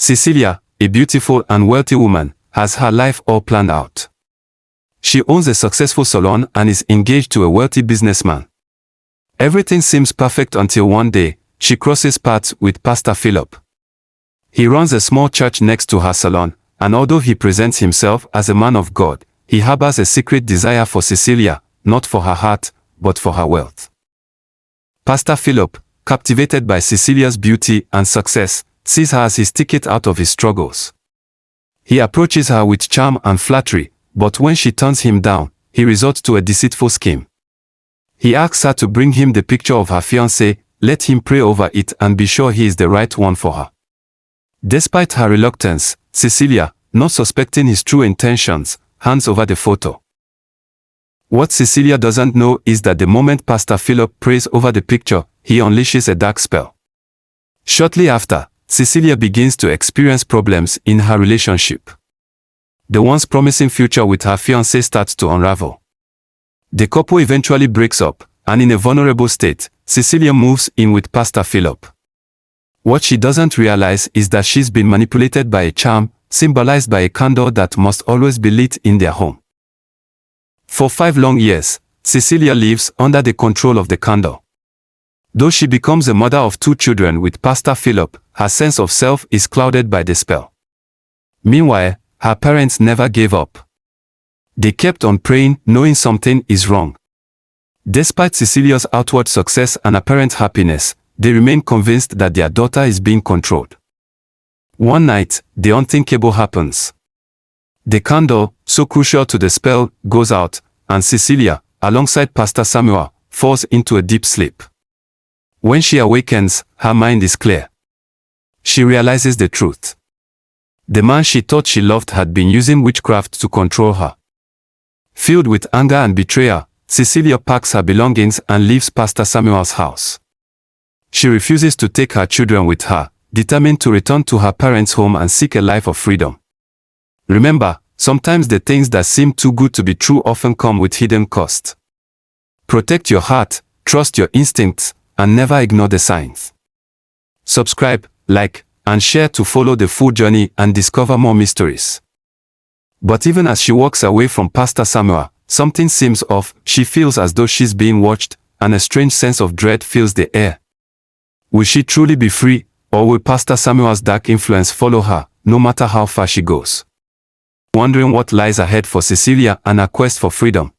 Cecilia, a beautiful and wealthy woman, has her life all planned out. She owns a successful salon and is engaged to a wealthy businessman. Everything seems perfect until one day, she crosses paths with Pastor Philip. He runs a small church next to her salon, and although he presents himself as a man of God, he harbors a secret desire for Cecilia, not for her heart, but for her wealth. Pastor Philip, captivated by Cecilia's beauty and success, sees her as his ticket out of his struggles. He approaches her with charm and flattery, but when she turns him down, he resorts to a deceitful scheme. He asks her to bring him the picture of her fiancé, let him pray over it and be sure he is the right one for her. Despite her reluctance, Cecilia, not suspecting his true intentions, hands over the photo. What Cecilia doesn't know is that the moment Pastor Philip prays over the picture, he unleashes a dark spell. Shortly after, Cecilia begins to experience problems in her relationship. The once promising future with her fiancé starts to unravel. The couple eventually breaks up, and in a vulnerable state, Cecilia moves in with Pastor Philip. What she doesn't realize is that she's been manipulated by a charm, symbolized by a candle that must always be lit in their home. For 5 long years, Cecilia lives under the control of the candle. Though she becomes a mother of 2 children with Pastor Philip, her sense of self is clouded by the spell. Meanwhile, her parents never gave up. They kept on praying, knowing something is wrong. Despite Cecilia's outward success and apparent happiness, they remain convinced that their daughter is being controlled. One night, the unthinkable happens. The candle, so crucial to the spell, goes out, and Cecilia, alongside Pastor Samuel, falls into a deep sleep. When she awakens, her mind is clear. She realizes the truth. The man she thought she loved had been using witchcraft to control her. Filled with anger and betrayal, Cecilia packs her belongings and leaves Pastor Samuel's house. She refuses to take her children with her, determined to return to her parents' home and seek a life of freedom. Remember, sometimes the things that seem too good to be true often come with hidden cost. Protect your heart, trust your instincts, and never ignore the signs. Subscribe, like, and share to follow the full journey and discover more mysteries. But even as she walks away from Pastor Samuel, something seems off. She feels as though she's being watched, and a strange sense of dread fills the air. Will she truly be free, or will Pastor Samuel's dark influence follow her, no matter how far she goes? Wondering what lies ahead for Cecilia and her quest for freedom.